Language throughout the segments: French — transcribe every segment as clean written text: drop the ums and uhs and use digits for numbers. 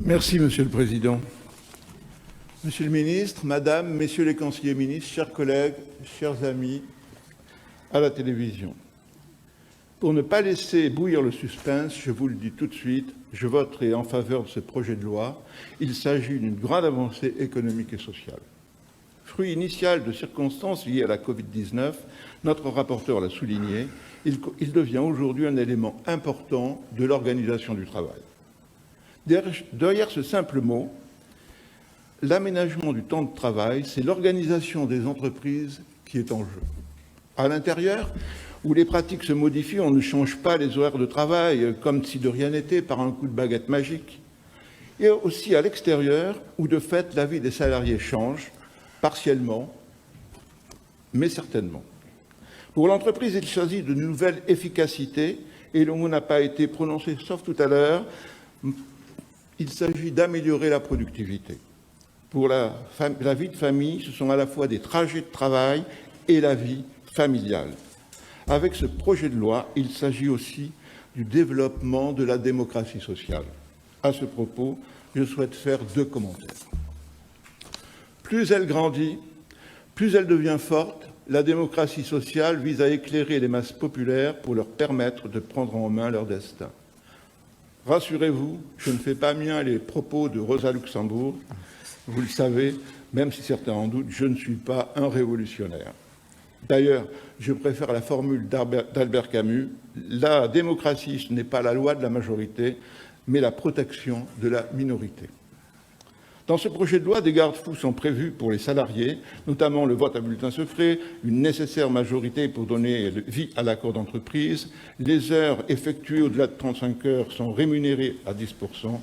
Merci, Monsieur le Président. Monsieur le Ministre, Madame, Messieurs les conseillers ministres, chers collègues, chers amis à la télévision. Pour ne pas laisser bouillir le suspense, je vous le dis tout de suite, je voterai en faveur de ce projet de loi. Il s'agit d'une grande avancée économique et sociale. Fruit initial de circonstances liées à la Covid-19, notre rapporteur l'a souligné, il devient aujourd'hui un élément important de l'organisation du travail. Derrière ce simple mot, l'aménagement du temps de travail, c'est l'organisation des entreprises qui est en jeu. À l'intérieur, où les pratiques se modifient, on ne change pas les horaires de travail comme si de rien n'était par un coup de baguette magique. Et aussi à l'extérieur, où de fait la vie des salariés change, partiellement, mais certainement. Pour l'entreprise, il s'agit de nouvelle efficacité, et le mot n'a pas été prononcé, sauf tout à l'heure. Il s'agit d'améliorer la productivité. Pour la vie de famille, ce sont à la fois des trajets de travail et la vie familiale. Avec ce projet de loi, il s'agit aussi du développement de la démocratie sociale. À ce propos, je souhaite faire 2 commentaires. Plus elle grandit, plus elle devient forte, la démocratie sociale vise à éclairer les masses populaires pour leur permettre de prendre en main leur destin. Rassurez-vous, je ne fais pas mien les propos de Rosa Luxembourg. Vous le savez, même si certains en doutent, je ne suis pas un révolutionnaire. D'ailleurs, je préfère la formule d'Albert Camus. La démocratie, ce n'est pas la loi de la majorité, mais la protection de la minorité. Dans ce projet de loi, des garde-fous sont prévus pour les salariés, notamment le vote à bulletin secret, une nécessaire majorité pour donner vie à l'accord d'entreprise. Les heures effectuées au-delà de 35 heures sont rémunérées à 10%.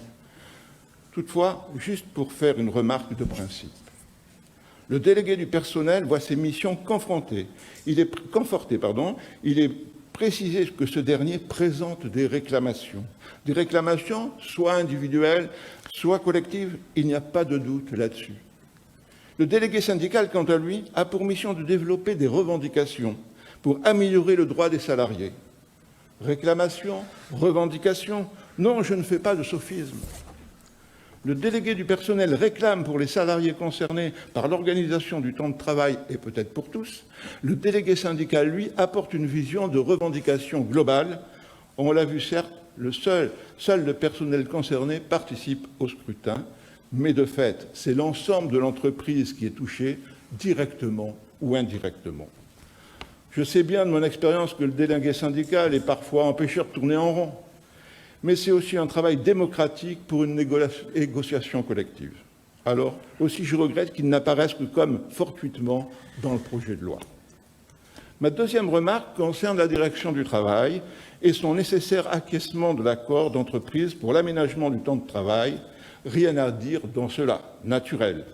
Toutefois, juste pour faire une remarque de principe, le délégué du personnel voit ses missions confortées. Il est précisé que ce dernier présente des réclamations soit individuelles, soit collectives, il n'y a pas de doute là-dessus. Le délégué syndical, quant à lui, a pour mission de développer des revendications pour améliorer le droit des salariés. Réclamations, revendications, non, je ne fais pas de sophisme. Le délégué du personnel réclame pour les salariés concernés par l'organisation du temps de travail et peut-être pour tous. Le délégué syndical, lui, apporte une vision de revendication globale. On l'a vu, certes, seul le personnel concerné participe au scrutin, mais de fait, c'est l'ensemble de l'entreprise qui est touché, directement ou indirectement. Je sais bien de mon expérience que le délégué syndical est parfois empêché de tourner en rond, mais c'est aussi un travail démocratique pour une négociation collective. Alors, aussi, je regrette qu'il n'apparaisse que comme fortuitement dans le projet de loi. Ma deuxième remarque concerne la direction du travail et son nécessaire acquiescement de l'accord d'entreprise pour l'aménagement du temps de travail. Rien à dire dans cela, naturel.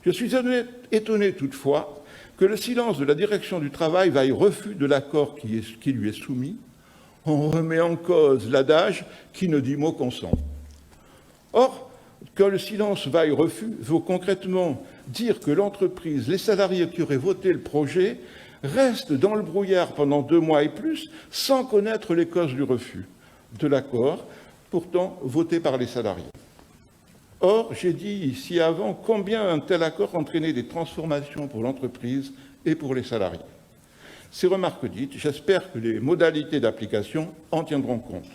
Je suis étonné toutefois que le silence de la direction du travail vaille refus de l'accord qui lui est soumis. On remet en cause l'adage qui ne dit mot consent. Or, que le silence vaille refus vaut concrètement dire que l'entreprise, les salariés qui auraient voté le projet, restent dans le brouillard pendant 2 mois et plus sans connaître les causes du refus de l'accord, pourtant voté par les salariés. Or, j'ai dit ici avant combien un tel accord entraînait des transformations pour l'entreprise et pour les salariés. Ces remarques dites, j'espère que les modalités d'application en tiendront compte.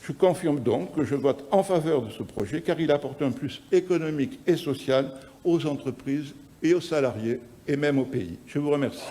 Je confirme donc que je vote en faveur de ce projet car il apporte un plus économique et social aux entreprises et aux salariés et même au pays. Je vous remercie.